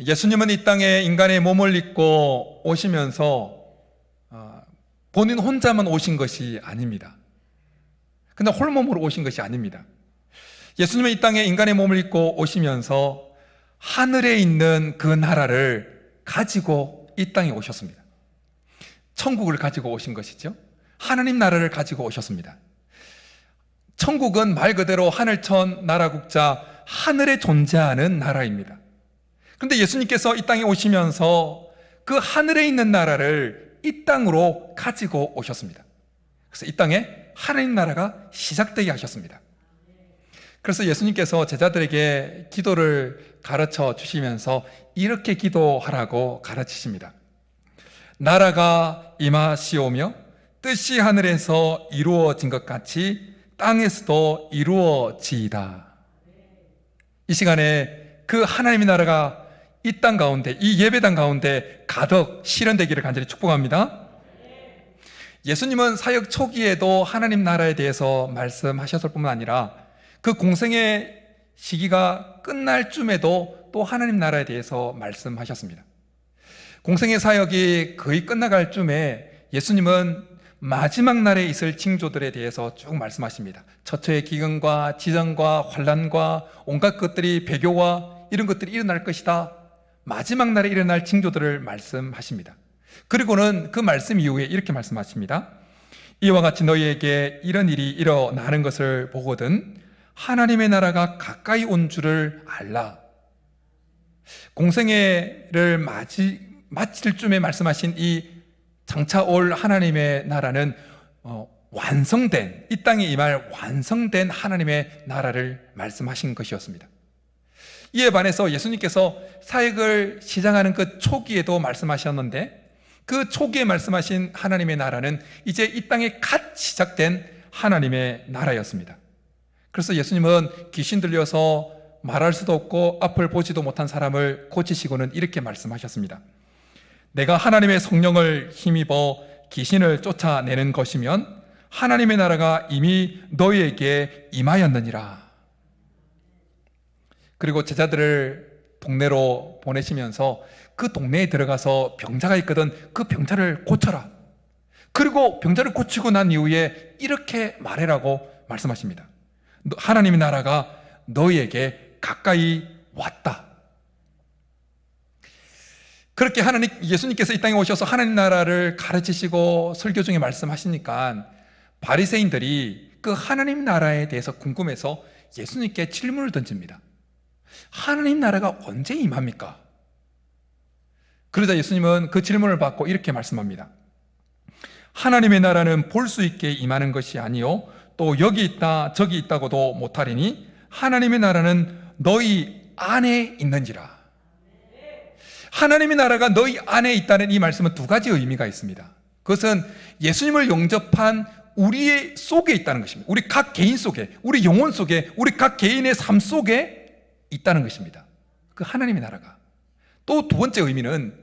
예수님은 이 땅에 인간의 몸을 입고 오시면서 본인 혼자만 오신 것이 아닙니다. 그냥 홀몸으로 오신 것이 아닙니다. 예수님은 이 땅에 인간의 몸을 입고 오시면서 하늘에 있는 그 나라를 가지고 이 땅에 오셨습니다. 천국을 가지고 오신 것이죠. 하나님 나라를 가지고 오셨습니다. 천국은 말 그대로 하늘천 나라국자, 하늘에 존재하는 나라입니다. 그런데 예수님께서 이 땅에 오시면서 그 하늘에 있는 나라를 이 땅으로 가지고 오셨습니다. 그래서 이 땅에 하나님 나라가 시작되게 하셨습니다. 그래서 예수님께서 제자들에게 기도를 가르쳐 주시면서 이렇게 기도하라고 가르치십니다. 나라가 임하시오며 뜻이 하늘에서 이루어진 것 같이 땅에서도 이루어지이다. 이 시간에 그 하나님의 나라가 이 땅 가운데, 이 예배당 가운데 가득 실현되기를 간절히 축복합니다. 예수님은 사역 초기에도 하나님 나라에 대해서 말씀하셨을 뿐만 아니라 그 공생의 시기가 끝날 쯤에도 또 하나님 나라에 대해서 말씀하셨습니다. 공생의 사역이 거의 끝나갈 쯤에 예수님은 마지막 날에 있을 징조들에 대해서 쭉 말씀하십니다. 처처의 기근과 지정과 환난과 온갖 것들이 배교와 이런 것들이 일어날 것이다. 마지막 날에 일어날 징조들을 말씀하십니다. 그리고는 그 말씀 이후에 이렇게 말씀하십니다. 이와 같이 너희에게 이런 일이 일어나는 것을 보거든 하나님의 나라가 가까이 온 줄을 알라. 공생애를 마칠 쯤에 말씀하신 이 장차 올 하나님의 나라는 완성된, 이 땅에 임할 완성된 하나님의 나라를 말씀하신 것이었습니다. 이에 반해서 예수님께서 사역을 시작하는 그 초기에도 말씀하셨는데 그 초기에 말씀하신 하나님의 나라는 이제 이 땅에 갓 시작된 하나님의 나라였습니다. 그래서 예수님은 귀신 들려서 말할 수도 없고 앞을 보지도 못한 사람을 고치시고는 이렇게 말씀하셨습니다. 내가 하나님의 성령을 힘입어 귀신을 쫓아내는 것이면 하나님의 나라가 이미 너희에게 임하였느니라. 그리고 제자들을 동네로 보내시면서 그 동네에 들어가서 병자가 있거든 그 병자를 고쳐라. 그리고 병자를 고치고 난 이후에 이렇게 말해라고 말씀하십니다. 하나님의 나라가 너희에게 가까이 왔다. 그렇게 예수님께서 이 땅에 오셔서 하나님 나라를 가르치시고 설교 중에 말씀하시니까 바리새인들이 그 하나님 나라에 대해서 궁금해서 예수님께 질문을 던집니다. 하나님 나라가 언제 임합니까? 그러자 예수님은 그 질문을 받고 이렇게 말씀합니다. 하나님의 나라는 볼 수 있게 임하는 것이 아니요 또 여기 있다 저기 있다고도 못하리니 하나님의 나라는 너희 안에 있는지라. 하나님의 나라가 너희 안에 있다는 이 말씀은 두 가지 의미가 있습니다. 그것은 예수님을 영접한 우리의 속에 있다는 것입니다. 우리 각 개인 속에, 우리 영혼 속에, 우리 각 개인의 삶 속에 있다는 것입니다. 그 하나님의 나라가. 또 두 번째 의미는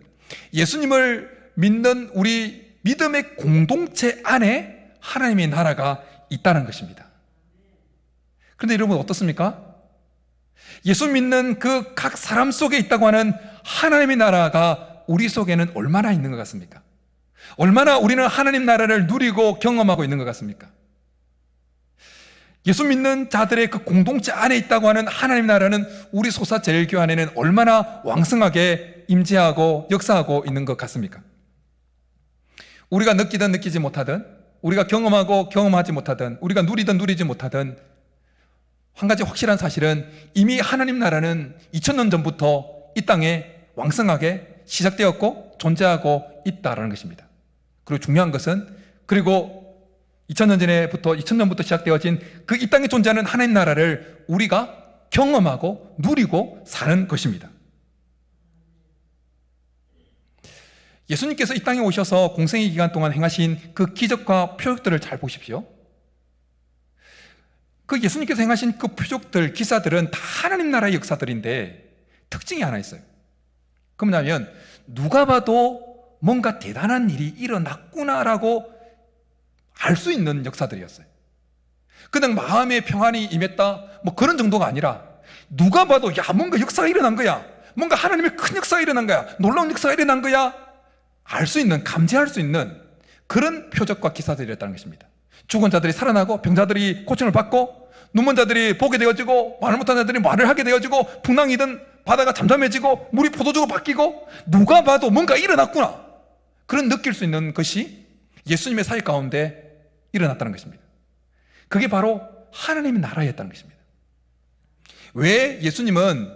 예수님을 믿는 우리 믿음의 공동체 안에 하나님의 나라가 있다는 것입니다. 그런데 여러분 어떻습니까? 예수 믿는 그 각 사람 속에 있다고 하는 하나님의 나라가 우리 속에는 얼마나 있는 것 같습니까? 얼마나 우리는 하나님 나라를 누리고 경험하고 있는 것 같습니까? 예수 믿는 자들의 그 공동체 안에 있다고 하는 하나님 나라는 우리 소사제일교회 안에는 얼마나 왕성하게 임재하고 역사하고 있는 것 같습니까? 우리가 느끼든 느끼지 못하든, 우리가 경험하고 경험하지 못하든, 우리가 누리든 누리지 못하든 한 가지 확실한 사실은 이미 하나님 나라는 2000년 전부터 이 땅에 왕성하게 시작되었고 존재하고 있다는 것입니다. 그리고 중요한 것은 그리고 2000년부터 시작되어진 그 이 땅에 존재하는 하나님 나라를 우리가 경험하고 누리고 사는 것입니다. 예수님께서 이 땅에 오셔서 공생의 기간 동안 행하신 그 기적과 표적들을 잘 보십시오. 그 예수님께서 행하신 그 표적들, 기사들은 다 하나님 나라의 역사들인데 특징이 하나 있어요. 그 뭐냐면 누가 봐도 뭔가 대단한 일이 일어났구나라고 알 수 있는 역사들이었어요. 그냥 마음의 평안이 임했다 뭐 그런 정도가 아니라 누가 봐도 야 뭔가 역사가 일어난 거야, 뭔가 하나님의 큰 역사가 일어난 거야, 놀라운 역사가 일어난 거야, 알 수 있는, 감지할 수 있는 그런 표적과 기사들이었다는 것입니다. 죽은 자들이 살아나고, 병자들이 고침을 받고, 눈먼 자들이 보게 되어지고, 말을 못한 자들이 말을 하게 되어지고, 풍랑이든 바다가 잠잠해지고, 물이 포도주로 바뀌고, 누가 봐도 뭔가 일어났구나, 그런 느낄 수 있는 것이 예수님의 사역 가운데 일어났다는 것입니다. 그게 바로 하나님의 나라였다는 것입니다. 왜 예수님은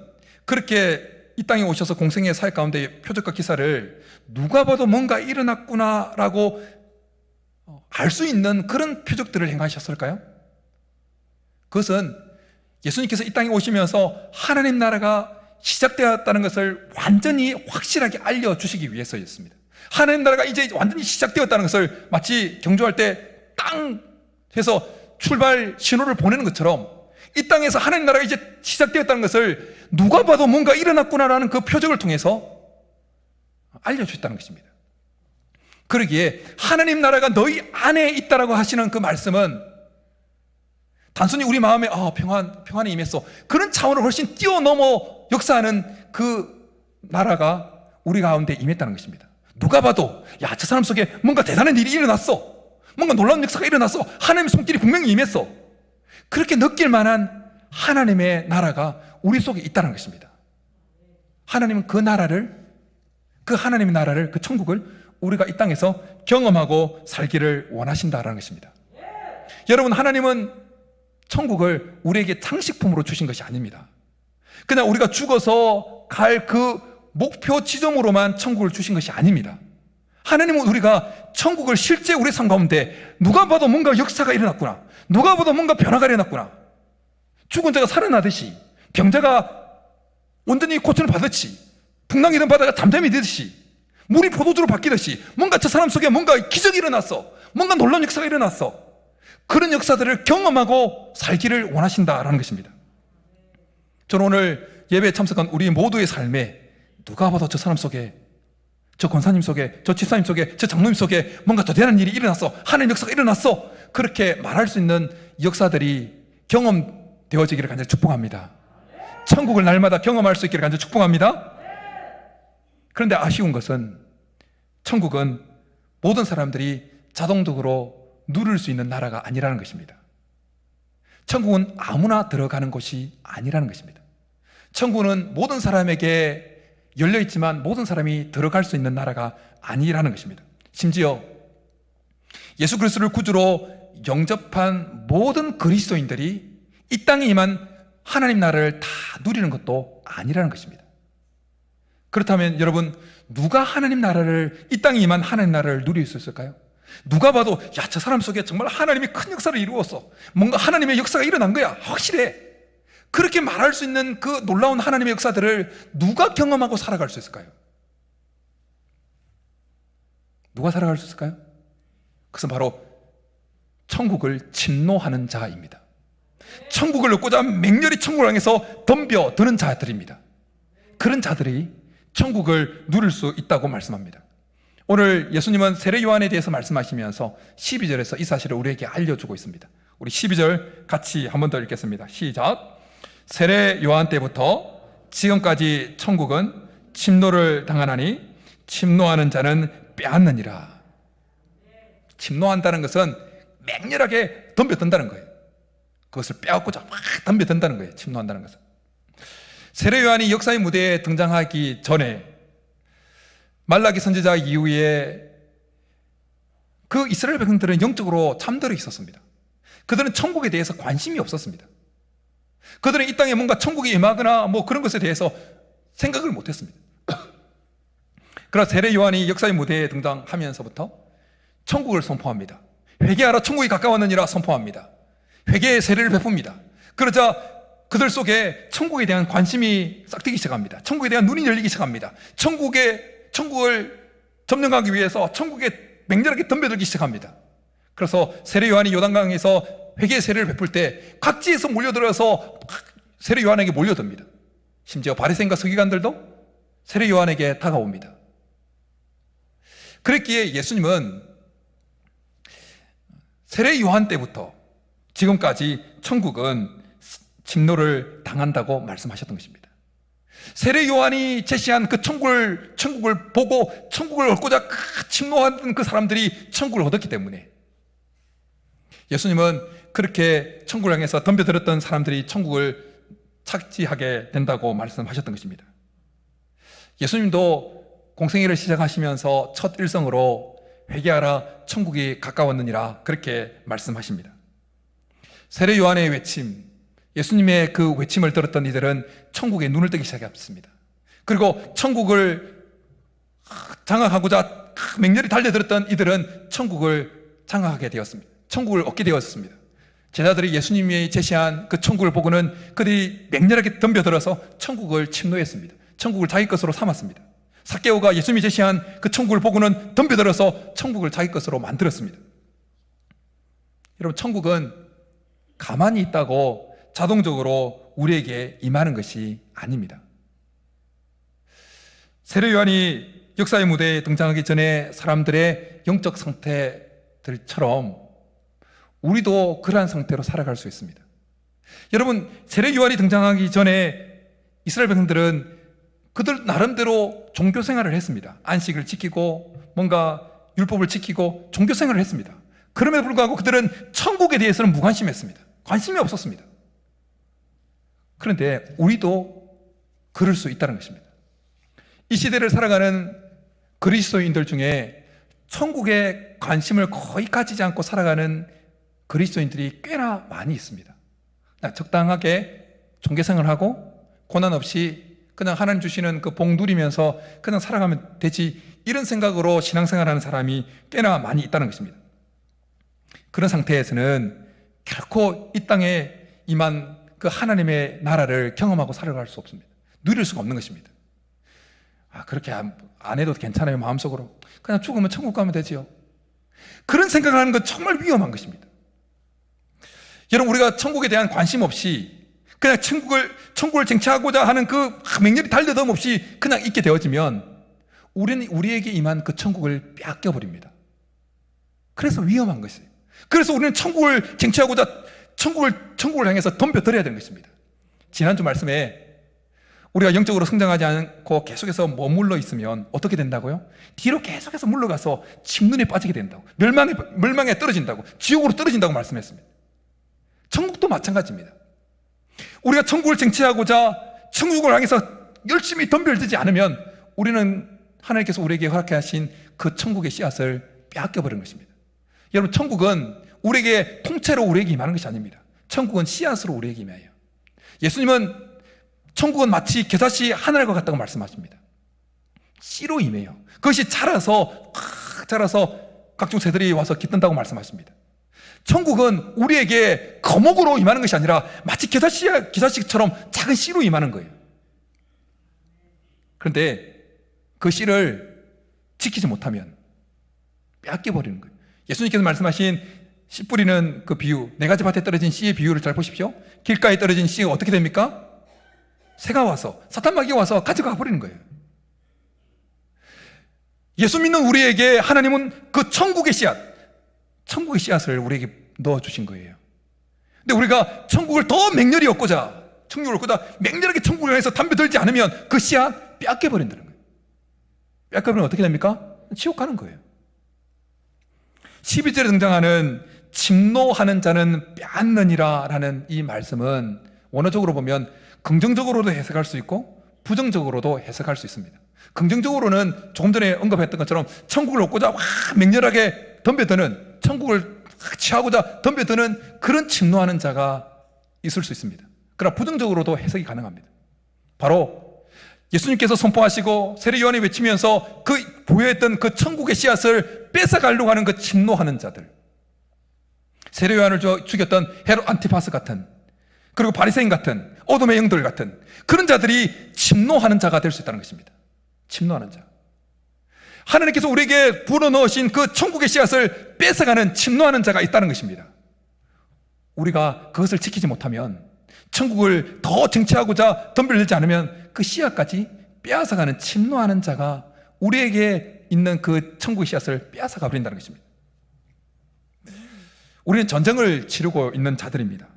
그렇게 이 땅에 오셔서 공생의 사역 가운데 표적과 기사를 누가 봐도 뭔가 일어났구나라고 알 수 있는 그런 표적들을 행하셨을까요? 그것은 예수님께서 이 땅에 오시면서 하나님 나라가 시작되었다는 것을 완전히 확실하게 알려주시기 위해서였습니다. 하나님 나라가 이제 완전히 시작되었다는 것을 마치 경주할 때 땅 해서 출발 신호를 보내는 것처럼 이 땅에서 하나님 나라가 이제 시작되었다는 것을 누가 봐도 뭔가 일어났구나라는 그 표적을 통해서 알려주셨다는 것입니다. 그러기에 하나님 나라가 너희 안에 있다라고 하시는 그 말씀은 단순히 우리 마음에 평안이 임했어, 그런 차원을 훨씬 뛰어넘어 역사하는 그 나라가 우리 가운데 임했다는 것입니다. 누가 봐도 야, 저 사람 속에 뭔가 대단한 일이 일어났어, 뭔가 놀라운 역사가 일어났어, 하나님의 손길이 분명히 임했어, 그렇게 느낄 만한 하나님의 나라가 우리 속에 있다는 것입니다. 하나님은 그 나라를, 그 하나님의 나라를, 그 천국을 우리가 이 땅에서 경험하고 살기를 원하신다라는 것입니다. 여러분, 하나님은 천국을 우리에게 장식품으로 주신 것이 아닙니다. 그냥 우리가 죽어서 갈 그 목표 지점으로만 천국을 주신 것이 아닙니다. 하나님은 우리가 천국을 실제 우리 삶 가운데 누가 봐도 뭔가 역사가 일어났구나, 누가 봐도 뭔가 변화가 일어났구나, 죽은 자가 살아나듯이, 병자가 온전히 고침을 받았지, 풍랑이던 바다가 잠잠이 되듯이, 물이 포도주로 바뀌듯이 뭔가 저 사람 속에 뭔가 기적이 일어났어, 뭔가 놀라운 역사가 일어났어, 그런 역사들을 경험하고 살기를 원하신다라는 것입니다. 저는 오늘 예배에 참석한 우리 모두의 삶에 누가 봐도 저 사람 속에, 저 권사님 속에, 저 집사님 속에, 저 장로님 속에 뭔가 더 대단한 일이 일어났어, 하나님의 역사가 일어났어, 그렇게 말할 수 있는 역사들이 경험되어지기를 간절히 축복합니다. 천국을 날마다 경험할 수 있기를 간절히 축복합니다. 그런데 아쉬운 것은 천국은 모든 사람들이 자동적으로 누릴 수 있는 나라가 아니라는 것입니다. 천국은 아무나 들어가는 곳이 아니라는 것입니다. 천국은 모든 사람에게 열려있지만 모든 사람이 들어갈 수 있는 나라가 아니라는 것입니다. 심지어 예수 그리스도를 구주로 영접한 모든 그리스도인들이 이 땅에 임한 하나님 나라를 다 누리는 것도 아니라는 것입니다. 그렇다면 여러분, 누가 하나님 나라를, 이 땅에 임한 하나님 나라를 누릴 수 있을까요? 누가 봐도 야, 저 사람 속에 정말 하나님이 큰 역사를 이루었어, 뭔가 하나님의 역사가 일어난 거야, 확실해, 그렇게 말할 수 있는 그 놀라운 하나님의 역사들을 누가 경험하고 살아갈 수 있을까요? 누가 살아갈 수 있을까요? 그것은 바로 천국을 침노하는 자입니다. 천국을 얻고자 맹렬히 천국을 향해서 덤벼드는 자들입니다. 그런 자들이 천국을 누릴 수 있다고 말씀합니다. 오늘 예수님은 세례 요한에 대해서 말씀하시면서 12절에서 이 사실을 우리에게 알려주고 있습니다. 우리 12절 같이 한 번 더 읽겠습니다. 시작. 세례 요한 때부터 지금까지 천국은 침노를 당하나니 침노하는 자는 빼앗느니라. 침노한다는 것은 맹렬하게 덤벼든다는 거예요. 그것을 빼앗고자 막 덤벼든다는 거예요. 침노한다는 것은. 세례 요한이 역사의 무대에 등장하기 전에 말라기 선지자 이후에 그 이스라엘 백성들은 영적으로 잠들어 있었습니다. 그들은 천국에 대해서 관심이 없었습니다. 그들은 이 땅에 뭔가 천국이 임하거나 뭐 그런 것에 대해서 생각을 못했습니다. 그러나 세례 요한이 역사의 무대에 등장하면서부터 천국을 선포합니다. 회개하라, 천국이 가까웠느니라 선포합니다. 회개의 세례를 베풉니다. 그러자 그들 속에 천국에 대한 관심이 싹트기 시작합니다. 천국에 대한 눈이 열리기 시작합니다. 천국을 점령하기 위해서 천국에 맹렬하게 덤벼들기 시작합니다. 그래서 세례 요한이 요단강에서 회개의 세례를 베풀 때 각지에서 몰려들어서 세례 요한에게 몰려듭니다. 심지어 바리새인과 서기관들도 세례 요한에게 다가옵니다. 그랬기에 예수님은 세례 요한 때부터 지금까지 천국은 침노를 당한다고 말씀하셨던 것입니다. 세례 요한이 제시한 그 천국을 보고 천국을 얻고자 침노하던 그 사람들이 천국을 얻었기 때문에, 예수님은 그렇게 천국을 향해서 덤벼들었던 사람들이 천국을 착지하게 된다고 말씀하셨던 것입니다. 예수님도 공생애를 시작하시면서 첫 일성으로 회개하라 천국이 가까웠느니라 그렇게 말씀하십니다. 세례 요한의 외침, 예수님의 그 외침을 들었던 이들은 천국에 눈을 뜨기 시작했습니다. 그리고 천국을 장악하고자 맹렬히 달려들었던 이들은 천국을 장악하게 되었습니다. 천국을 얻게 되었습니다. 제자들이 예수님이 제시한 그 천국을 보고는 그들이 맹렬하게 덤벼들어서 천국을 침노했습니다. 천국을 자기 것으로 삼았습니다. 삭개오가 예수님이 제시한 그 천국을 보고는 덤벼들어서 천국을 자기 것으로 만들었습니다. 여러분, 천국은 가만히 있다고 자동적으로 우리에게 임하는 것이 아닙니다. 세례 요한이 역사의 무대에 등장하기 전에 사람들의 영적 상태들처럼 우리도 그러한 상태로 살아갈 수 있습니다. 여러분, 세례 요한이 등장하기 전에 이스라엘 백성들은 그들 나름대로 종교 생활을 했습니다. 안식을 지키고 뭔가 율법을 지키고 종교 생활을 했습니다. 그럼에도 불구하고 그들은 천국에 대해서는 무관심했습니다. 관심이 없었습니다. 그런데 우리도 그럴 수 있다는 것입니다. 이 시대를 살아가는 그리스도인들 중에 천국에 관심을 거의 가지지 않고 살아가는 그리스도인들이 꽤나 많이 있습니다. 적당하게 종교생활을 하고 고난 없이 그냥 하나님 주시는 그 복 누리면서 그냥 살아가면 되지, 이런 생각으로 신앙생활하는 사람이 꽤나 많이 있다는 것입니다. 그런 상태에서는 결코 이 땅에 임한 그 하나님의 나라를 경험하고 살아갈 수 없습니다. 누릴 수가 없는 것입니다. 그렇게 안 해도 괜찮아요. 마음속으로 그냥 죽으면 천국 가면 되지요. 그런 생각을 하는 건 정말 위험한 것입니다. 여러분, 우리가 천국에 대한 관심 없이 그냥 천국을 쟁취하고자 하는 그 맹렬히 달려듦 없이 그냥 있게 되어지면 우리는 우리에게 임한 그 천국을 빼앗겨버립니다. 그래서 위험한 것이에요. 그래서 우리는 천국을 쟁취하고자 천국을 향해서 덤벼들어야 되는 것입니다. 지난주 말씀에 우리가 영적으로 성장하지 않고 계속해서 머물러 있으면 어떻게 된다고요? 뒤로 계속해서 물러가서 침눈에 빠지게 된다고, 멸망에 떨어진다고, 지옥으로 떨어진다고 말씀했습니다. 천국도 마찬가지입니다. 우리가 천국을 쟁취하고자 천국을 향해서 열심히 덤벼들지 않으면 우리는 하나님께서 우리에게 허락해 하신 그 천국의 씨앗을 빼앗겨버린 것입니다. 여러분, 천국은 우리에게 통째로 우리에게 임하는 것이 아닙니다. 천국은 씨앗으로 우리에게 임해요. 예수님은 천국은 마치 겨자씨 하늘과 같다고 말씀하십니다. 씨로 임해요. 그것이 자라서 각종 새들이 와서 깃든다고 말씀하십니다. 천국은 우리에게 거목으로 임하는 것이 아니라 마치 겨자씨처럼 작은 씨로 임하는 거예요. 그런데 그 씨를 지키지 못하면 빼앗겨버리는 거예요. 예수님께서 말씀하신 씨 뿌리는 그 비유, 네 가지 밭에 떨어진 씨의 비유를 잘 보십시오. 길가에 떨어진 씨가 어떻게 됩니까? 새가 와서, 사탄 마귀가 와서 가져가 버리는 거예요. 예수 믿는 우리에게 하나님은 그 천국의 씨앗을 우리에게 넣어주신 거예요. 근데 우리가 천국을 더 맹렬히 얻고자, 맹렬하게 천국을 향해서 덤벼들지 않으면 그 씨앗 빼앗겨버린다는 거예요. 빼앗겨버리면 어떻게 됩니까? 지옥 가는 거예요. 12절에 등장하는 침노하는 자는 빼앗느니라 라는 이 말씀은 원어적으로 보면 긍정적으로도 해석할 수 있고 부정적으로도 해석할 수 있습니다. 긍정적으로는 조금 전에 언급했던 것처럼 천국을 얻고자 맹렬하게 덤벼드는, 천국을 취하고자 덤벼드는 그런 침노하는 자가 있을 수 있습니다. 그러나 부정적으로도 해석이 가능합니다. 바로 예수님께서 선포하시고 세례 요한이 외치면서 그 보여했던 그 천국의 씨앗을 뺏어가려고 하는 그 침노하는 자들, 세례 요한을 죽였던 헤롯 안티파스 같은, 그리고 바리새인 같은, 어둠의 영들 같은 그런 자들이 침노하는 자가 될 수 있다는 것입니다. 침노하는 자, 하나님께서 우리에게 불어넣으신 그 천국의 씨앗을 뺏어가는 침노하는 자가 있다는 것입니다. 우리가 그것을 지키지 못하면, 천국을 더 쟁취하고자 덤벼들지 않으면 그 씨앗까지 빼앗아가는 침노하는 자가 우리에게 있는 그 천국의 씨앗을 빼앗아가 버린다는 것입니다. 우리는 전쟁을 치르고 있는 자들입니다.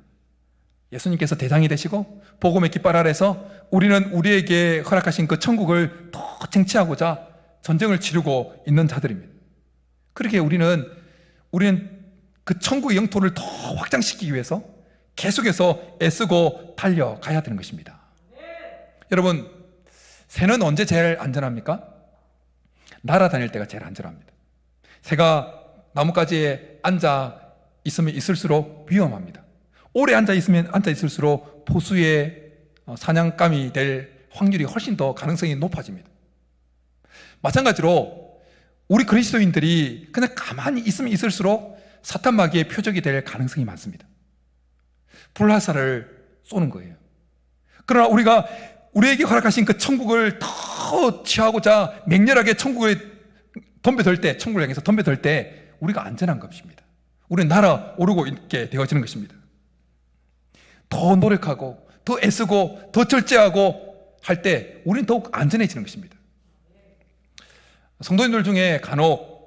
예수님께서 대장이 되시고 복음의 깃발 아래서 우리는 우리에게 허락하신 그 천국을 더 쟁취하고자 전쟁을 치르고 있는 자들입니다. 그렇게 우리는 그 천국의 영토를 더 확장시키기 위해서 계속해서 애쓰고 달려가야 되는 것입니다. 여러분, 새는 언제 제일 안전합니까? 날아다닐 때가 제일 안전합니다. 새가 나뭇가지에 앉아 있으면 있을수록 위험합니다. 오래 앉아 있을수록 포수의 사냥감이 될 확률이 훨씬 더 가능성이 높아집니다. 마찬가지로 우리 그리스도인들이 그냥 가만히 있으면 있을수록 사탄 마귀의 표적이 될 가능성이 많습니다. 불화살을 쏘는 거예요. 그러나 우리가 우리에게 허락하신 그 천국을 더 취하고자 맹렬하게 천국을 향해서 덤벼들 때 우리가 안전한 것입니다. 우리는 날아오르고 있게 되어지는 것입니다. 더 노력하고 더 애쓰고 더 절제하고 할 때 우리는 더욱 안전해지는 것입니다. 성도님들 중에 간혹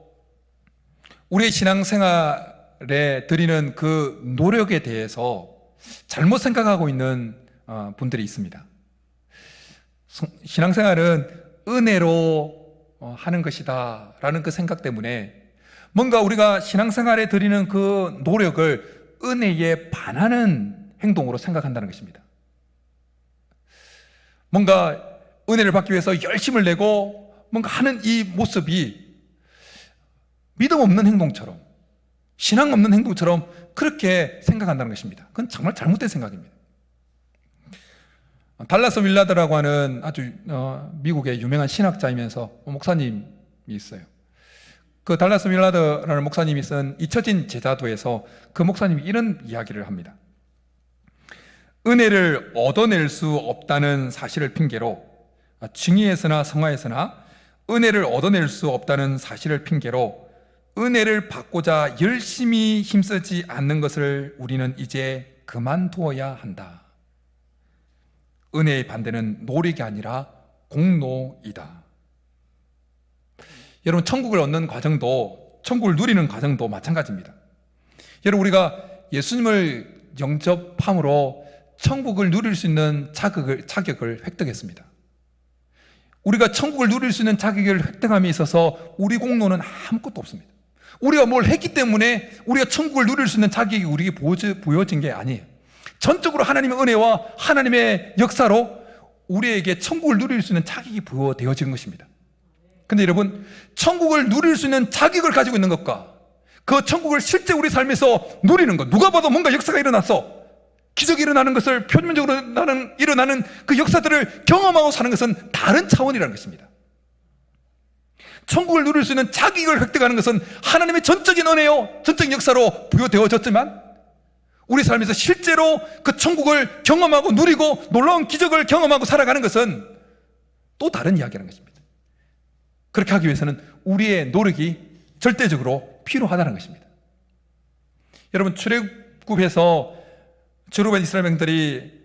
우리의 신앙생활에 드리는 그 노력에 대해서 잘못 생각하고 있는 분들이 있습니다. 신앙생활은 은혜로 하는 것이다 라는 그 생각 때문에 뭔가 우리가 신앙생활에 드리는 그 노력을 은혜에 반하는 행동으로 생각한다는 것입니다. 뭔가 은혜를 받기 위해서 열심을 내고 뭔가 하는 이 모습이 믿음 없는 행동처럼, 신앙 없는 행동처럼 그렇게 생각한다는 것입니다. 그건 정말 잘못된 생각입니다. 달라스 윌라드라고 하는 아주 미국의 유명한 신학자이면서 목사님이 있어요. 그 달라스 윌라드라는 목사님이 쓴 잊혀진 제자도에서 그 목사님이 이런 이야기를 합니다. 은혜를 얻어낼 수 없다는 사실을 핑계로, 증의에서나 성화에서나 은혜를 얻어낼 수 없다는 사실을 핑계로 은혜를 받고자 열심히 힘쓰지 않는 것을 우리는 이제 그만두어야 한다. 은혜의 반대는 노력이 아니라 공로이다. 여러분, 천국을 얻는 과정도, 천국을 누리는 과정도 마찬가지입니다. 여러분, 우리가 예수님을 영접함으로 천국을 누릴 수 있는 자격을 획득했습니다. 우리가 천국을 누릴 수 있는 자격을 획득함에 있어서 우리 공로는 아무것도 없습니다. 우리가 뭘 했기 때문에 우리가 천국을 누릴 수 있는 자격이 우리에게 보여진 게 아니에요. 전적으로 하나님의 은혜와 하나님의 역사로 우리에게 천국을 누릴 수 있는 자격이 부여되어지는 것입니다. 근데 여러분, 천국을 누릴 수 있는 자격을 가지고 있는 것과 그 천국을 실제 우리 삶에서 누리는 것, 누가 봐도 뭔가 역사가 일어났어, 기적이 일어나는 것을, 표면적으로 일어나는 그 역사들을 경험하고 사는 것은 다른 차원이라는 것입니다. 천국을 누릴 수 있는 자격을 획득하는 것은 하나님의 전적인 은혜요, 전적인 역사로 부여되어졌지만 우리 삶에서 실제로 그 천국을 경험하고 누리고 놀라운 기적을 경험하고 살아가는 것은 또 다른 이야기라는 것입니다. 그렇게 하기 위해서는 우리의 노력이 절대적으로 필요하다는 것입니다. 여러분, 출애굽한 이스라엘 백성들이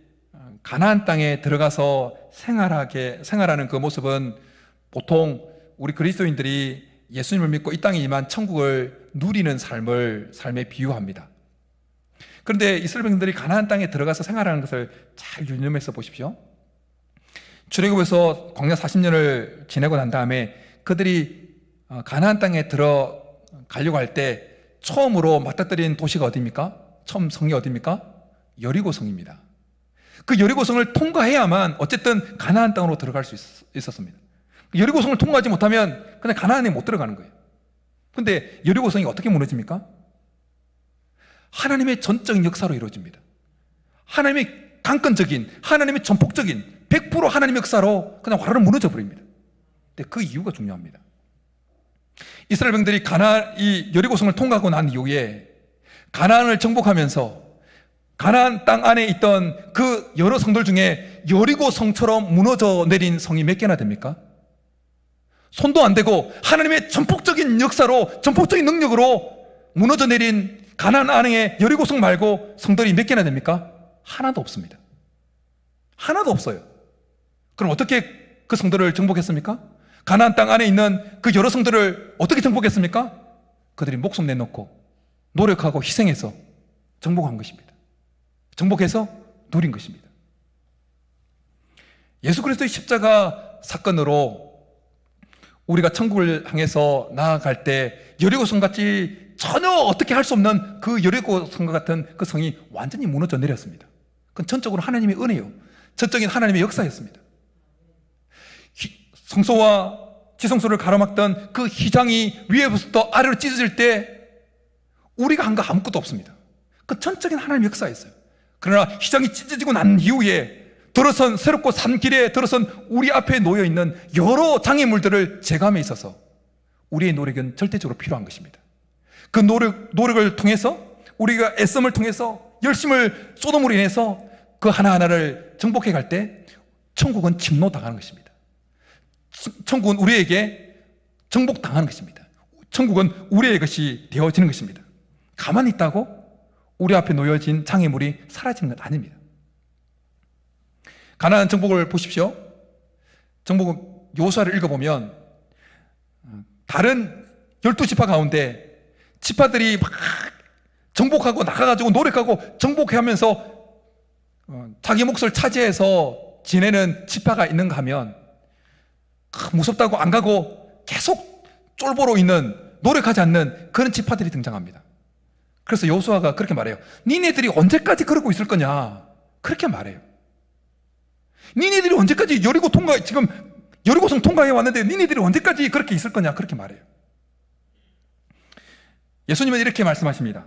가나안 땅에 들어가서 생활하는 그 모습은 보통 우리 그리스도인들이 예수님을 믿고 이 땅에 임한 천국을 누리는 삶에 비유합니다. 그런데 이스라엘 백성들이 가나안 땅에 들어가서 생활하는 것을 잘 유념해서 보십시오. 출애굽에서 광야 40년을 지내고 난 다음에 그들이 가나안 땅에 들어가려고 할 때 처음으로 맞닥뜨린 도시가 어디입니까? 처음 성이 어디입니까? 여리고성입니다. 그 여리고성을 통과해야만 어쨌든 가나안 땅으로 들어갈 수 있었습니다. 여리고성을 통과하지 못하면 그냥 가나안에 못 들어가는 거예요. 그런데 여리고성이 어떻게 무너집니까? 하나님의 전적인 역사로 이루어집니다. 하나님의 강권적인, 하나님의 전폭적인 100% 하나님의 역사로 그냥 화르르 무너져 버립니다. 근데 그 이유가 중요합니다. 이스라엘 백성들이 이 여리고성을 통과하고 난 이후에 가나안을 정복하면서 가나안 땅 안에 있던 그 여러 성들 중에 여리고성처럼 무너져 내린 성이 몇 개나 됩니까? 손도 안 대고 하나님의 전폭적인 역사로, 전폭적인 능력으로 무너져 내린 가나안 안에 여리고성 말고 성들이 몇 개나 됩니까? 하나도 없습니다. 하나도 없어요. 그럼 어떻게 그 성들을 정복했습니까? 가나안 땅 안에 있는 그 여러 성들을 어떻게 정복했습니까? 그들이 목숨 내놓고 노력하고 희생해서 정복한 것입니다. 정복해서 누린 것입니다. 예수 그리스도의 십자가 사건으로 우리가 천국을 향해서 나아갈 때 여리고성같이 전혀 어떻게 할 수 없는 그 여리고성과 같은 그 성이 완전히 무너져 내렸습니다. 그건 전적으로 하나님의 은혜요, 전적인 하나님의 역사였습니다. 성소와 지성소를 가로막던 그 휘장이 위에부터 아래로 찢어질 때 우리가 한 거 아무것도 없습니다. 그 전적인 하나님의 역사였어요. 그러나 휘장이 찢어지고 난 이후에 들어선 새롭고 산 길에 들어선 우리 앞에 놓여있는 여러 장애물들을 제거함에 있어서 우리의 노력은 절대적으로 필요한 것입니다. 그 노력을 통해서, 우리가 애씀을 통해서, 열심을 쏟음으로 인해서 그 하나하나를 정복해 갈 때 천국은 침노당하는 것입니다. 천국은 우리에게 정복당하는 것입니다. 천국은 우리의 것이 되어지는 것입니다. 가만히 있다고 우리 앞에 놓여진 장애물이 사라지는 건 아닙니다. 가나안 정복을 보십시오. 정복 여호수아를 읽어보면 다른 12지파 가운데 지파들이 막 정복하고 나가가지고 노력하고 정복하면서 자기 몫을 차지해서 지내는 지파가 있는가 하면 무섭다고 안 가고 계속 쫄보로 있는, 노력하지 않는 그런 지파들이 등장합니다. 그래서 여호수아가 그렇게 말해요. 니네들이 언제까지 그러고 있을 거냐, 그렇게 말해요. 니네들이 언제까지 지금 여리고성 통과해 왔는데 니네들이 언제까지 그렇게 있을 거냐, 그렇게 말해요. 예수님은 이렇게 말씀하십니다.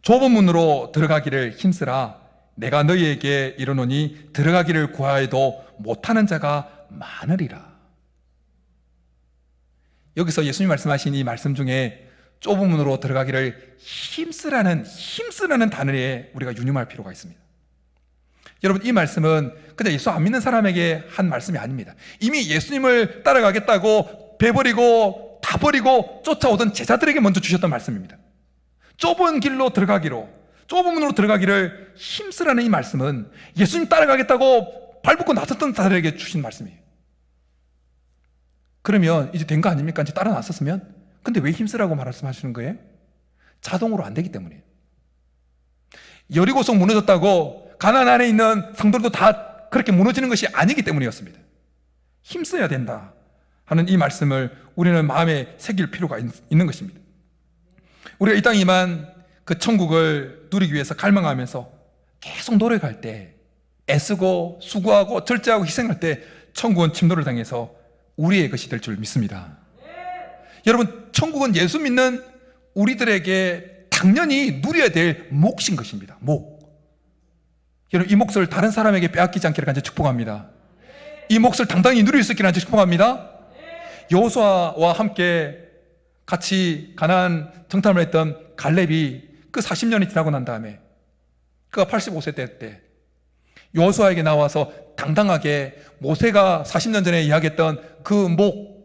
좁은 문으로 들어가기를 힘쓰라. 내가 너희에게 이르노니 들어가기를 구하여도 못하는 자가 많으리라. 여기서 예수님 말씀하신 이 말씀 중에 좁은 문으로 들어가기를 힘쓰라는 단어에 우리가 유념할 필요가 있습니다. 여러분, 이 말씀은 그냥 예수 안 믿는 사람에게 한 말씀이 아닙니다. 이미 예수님을 따라가겠다고 배버리고 다 버리고 쫓아오던 제자들에게 먼저 주셨던 말씀입니다. 좁은 문으로 들어가기를 힘쓰라는 이 말씀은 예수님 따라가겠다고 발붙고 나섰던 자들에게 주신 말씀이에요. 그러면 이제 된 거 아닙니까? 이제 따라 나섰으면? 근데 왜 힘쓰라고 말씀하시는 거예요? 자동으로 안 되기 때문이에요. 여리고성 무너졌다고 가나안 안에 있는 성도들도 다 그렇게 무너지는 것이 아니기 때문이었습니다. 힘써야 된다 하는 이 말씀을 우리는 마음에 새길 필요가 있는 것입니다. 우리가 이 땅에 임한 그 천국을 누리기 위해서 갈망하면서 계속 노력할 때, 애쓰고 수고하고 절제하고 희생할 때 천국은 침노를 당해서 우리의 것이 될 줄 믿습니다. 여러분, 천국은 예수 믿는 우리들에게 당연히 누려야 될 몫인 것입니다. 몫. 여러분, 이 몫을 다른 사람에게 빼앗기지 않기를 간절히 축복합니다. 이 몫을 당당히 누릴 수 있기를 간절히 축복합니다. 여호수아와 함께 같이 가나안 정탐을 했던 갈렙이 그 40년이 지나고 난 다음에 그가 85세 때 여호수아에게 나와서 당당하게 모세가 40년 전에 이야기했던 그 목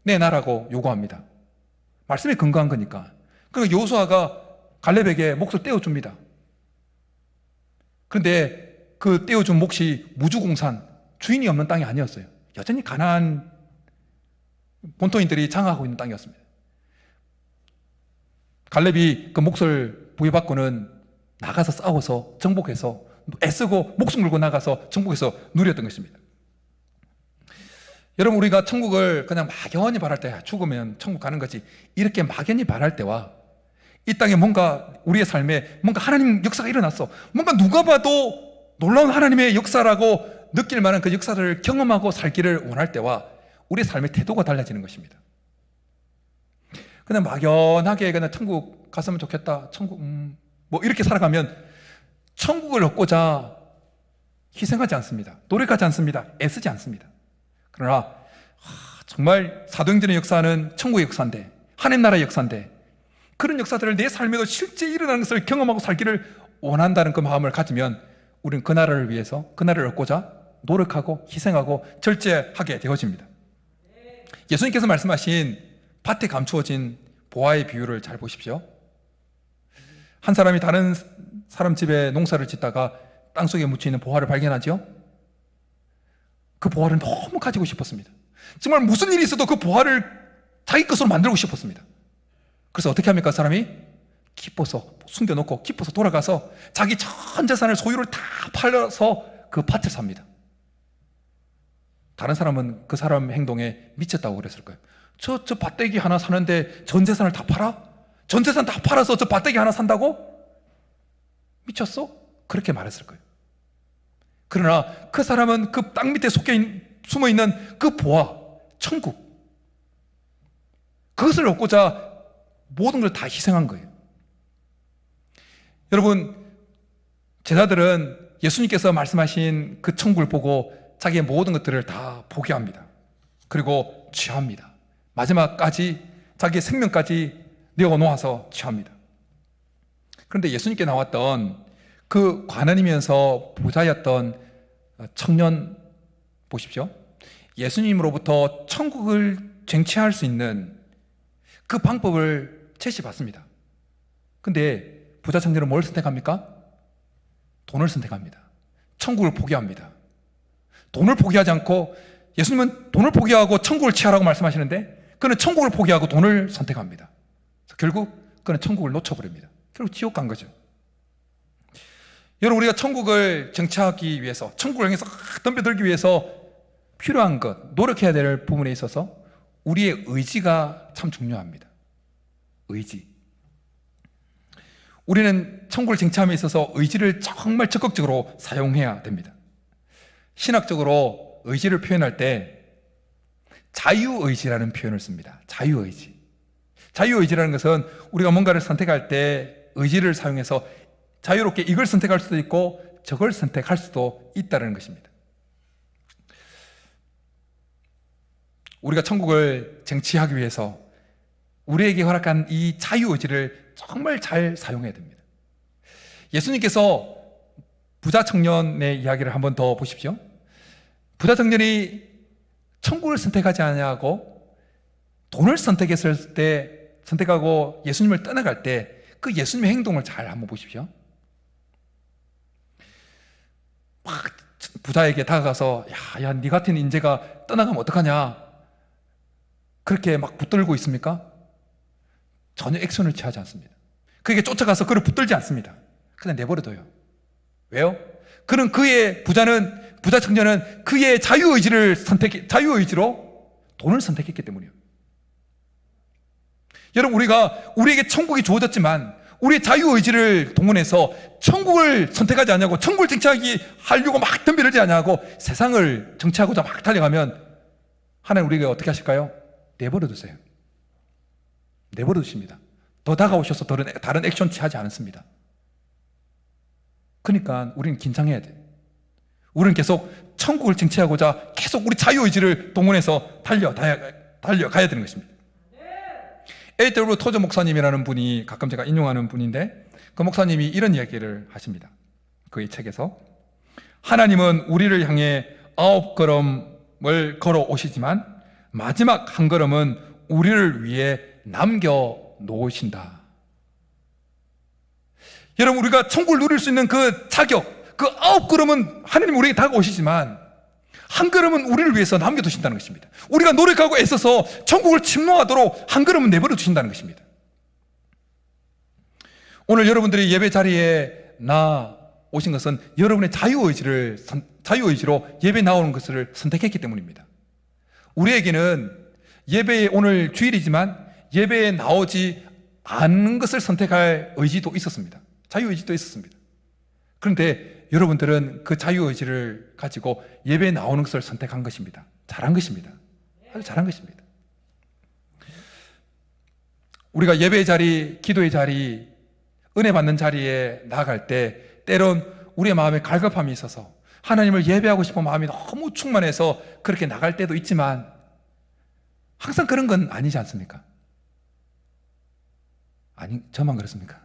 내놔라고 요구합니다. 말씀에 근거한 거니까. 그러니까 여호수아가 갈렙에게 몫을 떼어줍니다. 그런데 그 떼어준 몫이 무주공산, 주인이 없는 땅이 아니었어요. 여전히 가나안 본토인들이 장악하고 있는 땅이었습니다. 갈렙이 그 몫을 부여받고는 나가서 싸워서 정복해서 애쓰고 목숨 걸고 나가서 정복해서 누렸던 것입니다. 여러분, 우리가 천국을 그냥 막연히 바랄 때, 죽으면 천국 가는 거지, 이렇게 막연히 바랄 때와 이 땅에 뭔가 우리의 삶에 뭔가 하나님 역사가 일어났어, 뭔가 누가 봐도 놀라운 하나님의 역사라고 느낄 만한 그 역사를 경험하고 살기를 원할 때와 우리의 삶의 태도가 달라지는 것입니다. 그냥 막연하게 그냥 천국 갔으면 좋겠다, 천국 뭐 이렇게 살아가면 천국을 얻고자 희생하지 않습니다. 노력하지 않습니다. 애쓰지 않습니다. 그러나 정말 사도행전의 역사는 천국의 역사인데, 하나님 나라의 역사인데, 그런 역사들을 내 삶에도 실제 일어나는 것을 경험하고 살기를 원한다는 그 마음을 가지면 우리는 그 나라를 위해서, 그 나라를 얻고자 노력하고 희생하고 절제하게 되어집니다. 예수님께서 말씀하신 밭에 감추어진 보화의 비유를 잘 보십시오. 한 사람이 다른 사람 집에 농사를 짓다가 땅속에 묻혀있는 보화를 발견하죠. 그 보화를 너무 가지고 싶었습니다. 정말 무슨 일이 있어도 그 보화를 자기 것으로 만들고 싶었습니다. 그래서 어떻게 합니까? 사람이 기뻐서 숨겨놓고 기뻐서 돌아가서 자기 전 재산을 소유를 다 팔려서 그 밭을 삽니다. 다른 사람은 그 사람 행동에 미쳤다고 그랬을 거예요. 저 밭대기 하나 사는데 전 재산을 다 팔아? 전 재산 다 팔아서 저 밭대기 하나 산다고? 미쳤어? 그렇게 말했을 거예요. 그러나 그 사람은 그 땅 밑에 숨어있는 그 보화, 천국, 그것을 얻고자 모든 걸 다 희생한 거예요. 여러분, 제자들은 예수님께서 말씀하신 그 천국을 보고 자기의 모든 것들을 다 포기합니다. 그리고 취합니다. 마지막까지 자기의 생명까지 내어놓아서 취합니다. 그런데 예수님께 나왔던 그 관원이면서 부자였던 청년 보십시오. 예수님으로부터 천국을 쟁취할 수 있는 그 방법을 제시받습니다. 근데 부자 청년은 뭘 선택합니까? 돈을 선택합니다. 천국을 포기합니다. 돈을 포기하지 않고, 예수님은 돈을 포기하고 천국을 취하라고 말씀하시는데 그는 천국을 포기하고 돈을 선택합니다. 결국 그는 천국을 놓쳐버립니다. 결국 지옥 간 거죠. 여러분, 우리가 천국을 쟁취하기 위해서, 천국을 향해서 덤벼들기 위해서 필요한 것, 노력해야 될 부분에 있어서 우리의 의지가 참 중요합니다. 의지. 우리는 천국을 쟁취함에 있어서 의지를 정말 적극적으로 사용해야 됩니다. 신학적으로 의지를 표현할 때 자유의지라는 표현을 씁니다. 자유의지. 자유의지라는 것은 우리가 뭔가를 선택할 때 의지를 사용해서 자유롭게 이걸 선택할 수도 있고 저걸 선택할 수도 있다는 것입니다. 우리가 천국을 쟁취하기 위해서 우리에게 허락한 이 자유의지를 정말 잘 사용해야 됩니다. 예수님께서 부자 청년의 이야기를 한번 더 보십시오. 부자 청년이 천국을 선택하지 아니하고 돈을 선택하고 예수님을 떠나갈 때 그 예수님의 행동을 잘 한번 보십시오. 막 부자에게 다가가서 야, 네 같은 인재가 떠나가면 어떡하냐, 그렇게 막 붙들고 있습니까? 전혀 액션을 취하지 않습니다. 그에게 쫓아가서 그를 붙들지 않습니다. 그냥 내버려둬요. 왜요? 그는 부자 청년은 그의 자유의지로 돈을 선택했기 때문이에요. 여러분, 우리에게 천국이 주어졌지만 우리의 자유의지를 동원해서 천국을 선택하지 않냐고, 천국을 하려고 막 덤벼들지 않냐고 세상을 정치하고자 막 달려가면 하나님 우리에게 어떻게 하실까요? 내버려 두세요. 내버려 두십니다. 더 다가오셔서 다른 액션 취하지 않습니다. 그러니까 우리는 긴장해야 돼요. 우리는 계속 천국을 쟁취하고자 계속 우리 자유의지를 동원해서 달려가야 되는 것입니다. A.W. 토저 목사님이라는 분이 가끔 제가 인용하는 분인데, 그 목사님이 이런 이야기를 하십니다. 그의 책에서 하나님은 우리를 향해 9걸음을 걸어 오시지만 마지막 한 걸음은 우리를 위해 남겨 놓으신다. 여러분, 우리가 천국을 누릴 수 있는 그 자격, 그 9걸음은 하나님 우리에게 다가오시지만 한 걸음은 우리를 위해서 남겨두신다는 것입니다. 우리가 노력하고 애써서 천국을 침노하도록 한 걸음은 내버려 두신다는 것입니다. 오늘 여러분들이 예배 자리에 오신 것은 여러분의 자유의지로 예배 나오는 것을 선택했기 때문입니다. 우리에게는 예배에, 오늘 주일이지만 예배에 나오지 않는 것을 선택할 의지도 있었습니다. 자유의지도 있었습니다. 그런데 여러분들은 그 자유의지를 가지고 예배에 나오는 것을 선택한 것입니다. 잘한 것입니다. 아주 잘한 것입니다. 우리가 예배의 자리, 기도의 자리, 은혜 받는 자리에 나아갈 때 때론 우리의 마음에 갈급함이 있어서 하나님을 예배하고 싶은 마음이 너무 충만해서 그렇게 나갈 때도 있지만 항상 그런 건 아니지 않습니까? 아니, 저만 그렇습니까?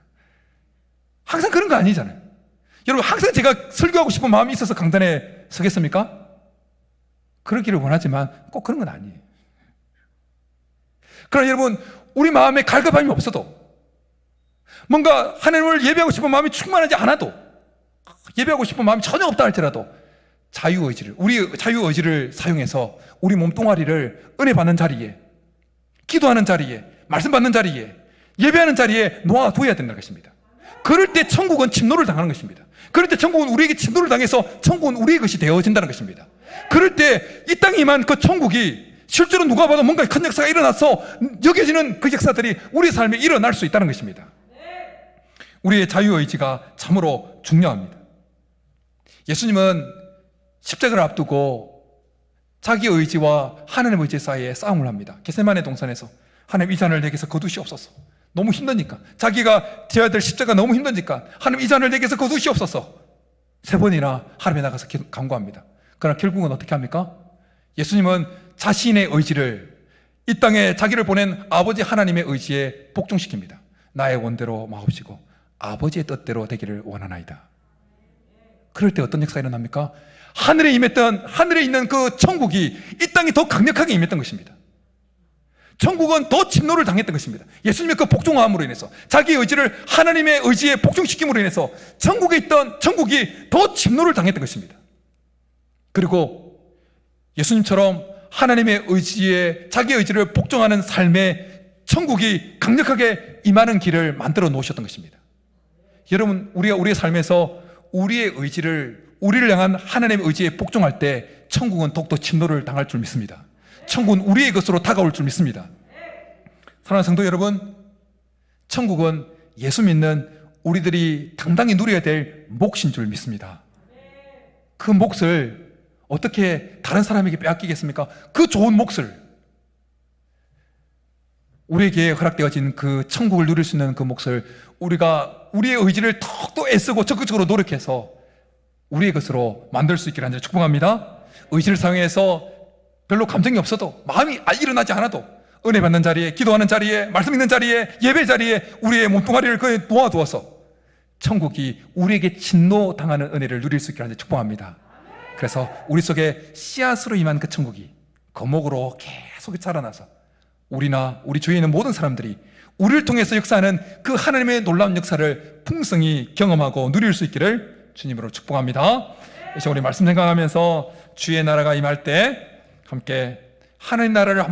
항상 그런 거 아니잖아요. 여러분, 항상 제가 설교하고 싶은 마음이 있어서 강단에 서겠습니까? 그러기를 원하지만 꼭 그런 건 아니에요. 그러나 여러분, 우리 마음에 갈급함이 없어도, 뭔가 하나님을 예배하고 싶은 마음이 충만하지 않아도, 예배하고 싶은 마음이 전혀 없다 할지라도 우리 자유의지를 사용해서 우리 몸뚱아리를 은혜 받는 자리에, 기도하는 자리에, 말씀 받는 자리에, 예배하는 자리에 놓아둬야 된다는 것입니다. 그럴 때 천국은 침노를 당하는 것입니다. 그럴 때 천국은 우리에게 침노를 당해서 천국은 우리의 것이 되어진다는 것입니다. 그럴 때 이 땅에 임한 그 천국이 실제로 누가 봐도 뭔가 큰 역사가 일어나서 여겨지는 그 역사들이 우리 삶에 일어날 수 있다는 것입니다. 우리의 자유의지가 참으로 중요합니다. 예수님은 십자가를 앞두고 자기 의지와 하나님의 의지 사이에 싸움을 합니다. 겟세마네 동산에서 하나님 이 잔을 내게서 거두시옵소서. 너무 힘드니까, 자기가 지어야 될 십자가 너무 힘드니까 하나님 이 잔을 내게서 거두시옵소서 3번이나 하나님에 나가서 간구합니다. 그러나 결국은 어떻게 합니까? 예수님은 자신의 의지를 이 땅에 자기를 보낸 아버지 하나님의 의지에 복종시킵니다. 나의 원대로 마옵시고 아버지의 뜻대로 되기를 원하나이다. 그럴 때 어떤 역사가 일어납니까? 하늘에 있는 그 천국이 이 땅에 더 강력하게 임했던 것입니다. 천국은 더 침노를 당했던 것입니다. 예수님의 그 복종함으로 인해서, 자기의 의지를 하나님의 의지에 복종시킴으로 인해서 천국에 있던 천국이 더 침노를 당했던 것입니다. 그리고 예수님처럼 하나님의 의지에 자기의 의지를 복종하는 삶에 천국이 강력하게 임하는 길을 만들어 놓으셨던 것입니다. 여러분, 우리가 우리의 삶에서 우리의 의지를, 우리를 향한 하나님의 의지에 복종할 때 천국은 더욱더 침노를 당할 줄 믿습니다. 천국은 우리의 것으로 다가올 줄 믿습니다. 사랑하는 성도 여러분, 천국은 예수 믿는 우리들이 당당히 누려야 될 몫인 줄 믿습니다. 그 몫을 어떻게 다른 사람에게 빼앗기겠습니까? 그 좋은 몫을, 우리에게 허락되어진 그 천국을 누릴 수 있는 그 몫을 우리가 우리의 의지를 더욱더 애쓰고 적극적으로 노력해서 우리의 것으로 만들 수 있기를 간절히 축복합니다. 의지를 사용해서 별로 감정이 없어도, 마음이 일어나지 않아도 은혜 받는 자리에, 기도하는 자리에, 말씀 읽는 자리에, 예배 자리에 우리의 몸뚱아리를 거기에 놓아두어서 천국이 우리에게 침노당하는 은혜를 누릴 수 있기를 간절히 축복합니다. 그래서 우리 속에 씨앗으로 임한 그 천국이 거목으로 계속 자라나서 우리나 우리 주위에 있는 모든 사람들이 우리를 통해서 역사하는 그 하나님의 놀라운 역사를 풍성히 경험하고 누릴 수 있기를 주님으로 축복합니다. 이제 우리 말씀 생각하면서 주의 나라가 임할 때 함께 하나님 나라를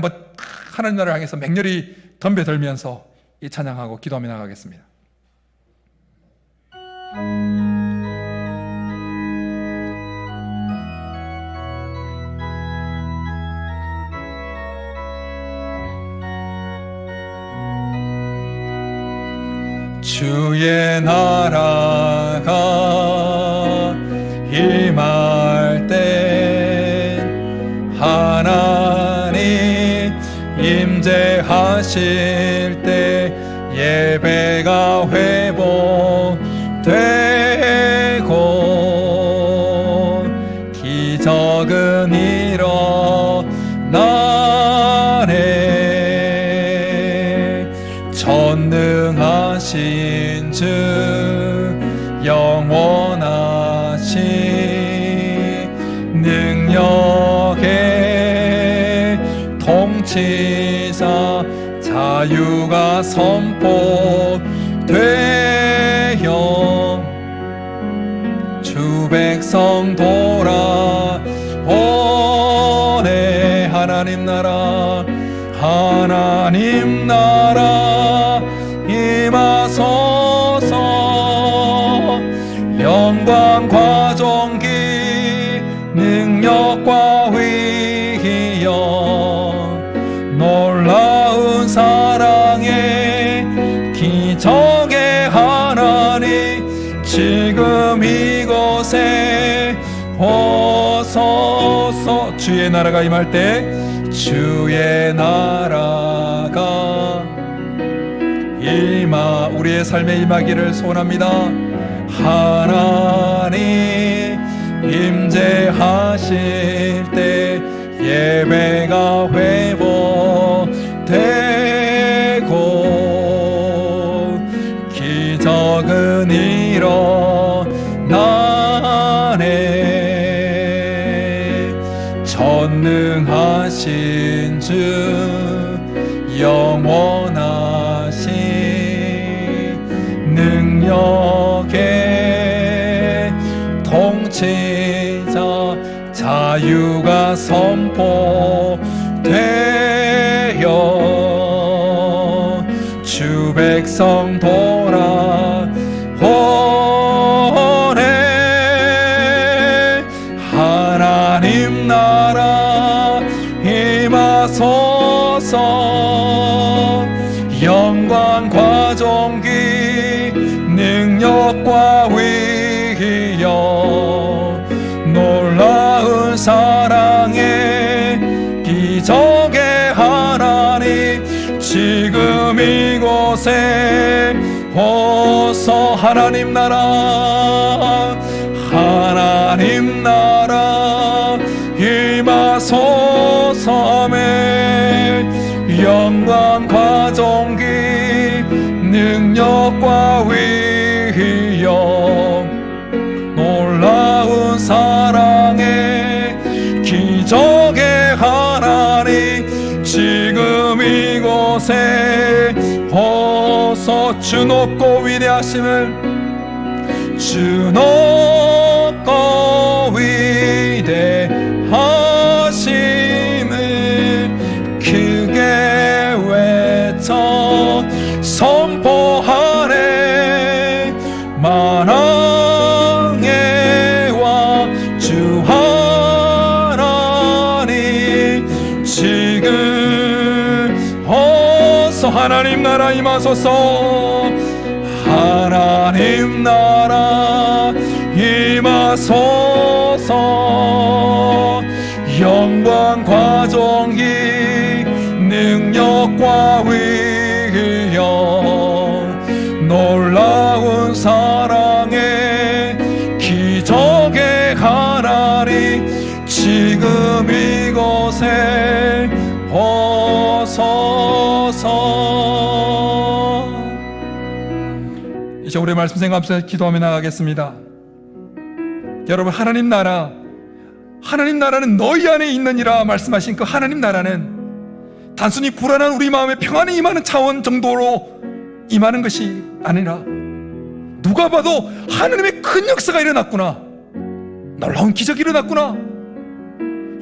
향해서 맹렬히 덤벼들면서 이 찬양하고 기도하며 나가겠습니다. 주의 나라가 임할 때 하나님 임재하실 때 예배가 회복되고 기적은 일어나네. 전능하신 주 영원하신 능력의 통치자 자유가 선포되어 주 백성 돌아오네. 하나님 나라 임하소서. 영광과 존귀 능력과 위기여 놀라운 사랑의 기적의 하나님 지금 이곳에 오소서. 주의 나라가 임할 때 주의 나라가 우리의 삶에 임하기를 소원합니다. 하나님 임재하실 때 예배가 회복되고 기적은 일어나네. 전능하신 주 영원하신 능력의 통치자 자유가 선포되어 주 백성 돌아오네. 하나님 나라 임하소서. 영광과 존귀 능력과 위력 놀라운 사랑의 기적의 하나님 지금 이곳에 오서. 하나님 나라 하나님 나라 임하소서. 아멘. 영광과 존귀 능력과 위력 놀라운 사랑의 기적의 하나님 지금 이곳에 오서. 주 높고 위대하심을 주 높고 위대하심을 크게 외쳐 선포하네. 만왕의 왕 주 하나님 지금 어서. 하나님 나라 임하소서. 하나님 나라 임하소서. 영광과 존귀 능력과 위력 놀라운 사랑의 기적의 하나님 지금 이곳에 오소서. 이제 우리의 말씀 생각하면서 기도하며 나가겠습니다. 여러분, 하나님 나라는 너희 안에 있느니라 말씀하신 그 하나님 나라는 단순히 불안한 우리 마음에 평안이 임하는 차원 정도로 임하는 것이 아니라 누가 봐도 하나님의 큰 역사가 일어났구나, 놀라운 기적이 일어났구나,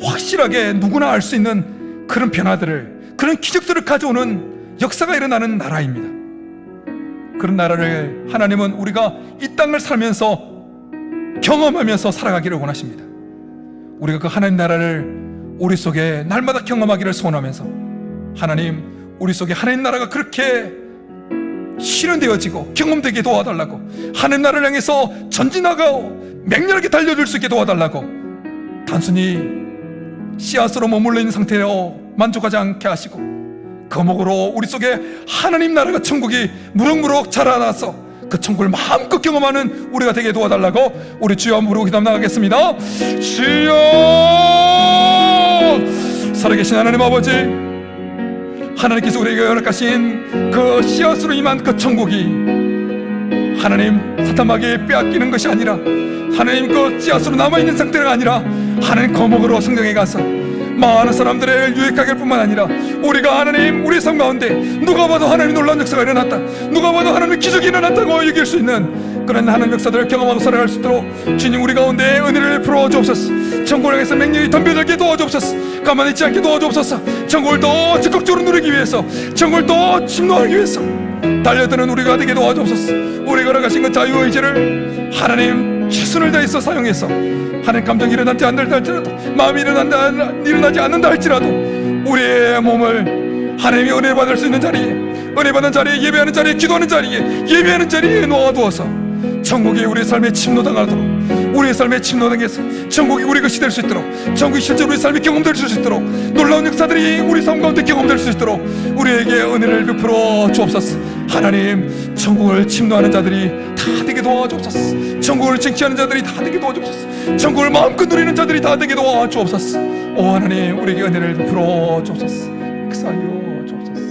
확실하게 누구나 알 수 있는 그런 변화들을, 그런 기적들을 가져오는 역사가 일어나는 나라입니다. 그런 나라를 하나님은 우리가 이 땅을 살면서 경험하면서 살아가기를 원하십니다. 우리가 그 하나님 나라를 우리 속에 날마다 경험하기를 소원하면서, 하나님, 우리 속에 하나님 나라가 그렇게 실현되어지고 경험되게 도와달라고, 하나님 나라를 향해서 전진하고 맹렬하게 달려들 수 있게 도와달라고, 단순히 씨앗으로 머물러 있는 상태로 만족하지 않게 하시고 거목으로 우리 속에 하나님 나라가, 천국이 무럭무럭 자라나서 그 천국을 마음껏 경험하는 우리가 되게 도와달라고 우리 주여 한번 부르고 기도하며 나가겠습니다. 주여! 살아계신 하나님 아버지, 하나님께서 우리에게 허락하신 그 씨앗으로 임한 그 천국이 하나님 사탄마귀에 빼앗기는 것이 아니라, 하나님 그 씨앗으로 남아있는 상태가 아니라 하나님 거목으로 성경에 가서 많은 사람들의 유익하게 할 뿐만 아니라 우리가 하나님 우리 삶 가운데 누가 봐도 하나님의 놀라운 역사가 일어났다, 누가 봐도 하나님의 기적이 일어났다고 얘기할 수 있는 그런 하나님의 역사들을 경험하고 살아갈 수 있도록 주님 우리 가운데 은혜를 풀어 주옵소서. 천국을 향해서 맹렬히 덤벼들게 도와주옵소서. 가만히 있지 않게 도와주옵소서. 천국을 더 적극적으로 누리기 위해서, 천국을 더 침노하기 위해서 달려드는 우리가 되게 도와주옵소서. 우리가 허락하신 그 자유의지를 하나님 최선을 다해서 사용해서 하나님 감정이 일어나지 않는다 할지라도, 마음이 일어나지 않는다 할지라도 우리의 몸을 하나님의 은혜 받을 수 있는 자리에, 은혜 받는 자리에, 예배하는 자리에, 기도하는 자리에, 예배하는 자리에 놓아두어서 천국이 우리의 삶에 침노당하도록, 우리의 삶에 침노당해서 천국이 우리 것이 될 수 있도록, 천국이 실제로 우리의 삶에 경험될 수 있도록, 놀라운 역사들이 우리 삶 가운데 경험될 수 있도록 우리에게 은혜를 베풀어 주옵소서. 하나님, 천국을 침노하는 자들이 다 되게 도와주옵소서. 천국을 쟁취하는 자들이 다 되게 도와주옵소서. 천국을 마음껏 누리는 자들이 다 되게 도와주옵소서. 오 하나님, 우리에게 은혜를 베풀어 주옵소서. 역사하여 주옵소서.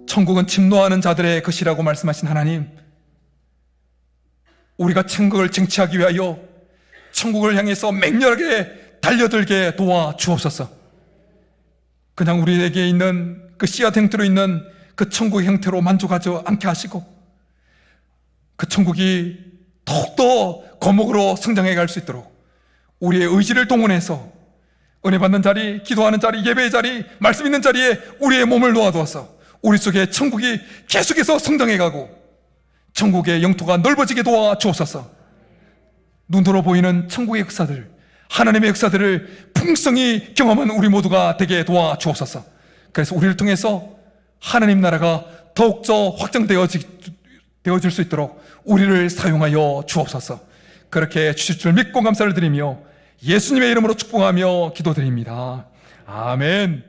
천국은 침노하는 자들의 것이라고 말씀하신 하나님, 우리가 천국을 쟁취하기 위하여 천국을 향해서 맹렬하게 달려들게 도와 주옵소서. 그냥 우리에게 있는 그 씨앗 형태로 있는 그 천국의 형태로 만족하지 않게 하시고, 그 천국이 더욱더 거목으로 성장해 갈 수 있도록 우리의 의지를 동원해서 은혜 받는 자리, 기도하는 자리, 예배의 자리, 말씀 있는 자리에 우리의 몸을 놓아두어서 우리 속에 천국이 계속해서 성장해가고 천국의 영토가 넓어지게 도와 주옵소서. 눈으로 보이는 천국의 역사들, 하나님의 역사들을 풍성히 경험한 우리 모두가 되게 도와 주옵소서. 그래서 우리를 통해서 하나님 나라가 더욱더 확장되어질 수 있도록 우리를 사용하여 주옵소서. 그렇게 주실 줄 믿고 감사를 드리며 예수님의 이름으로 축복하며 기도드립니다. 아멘.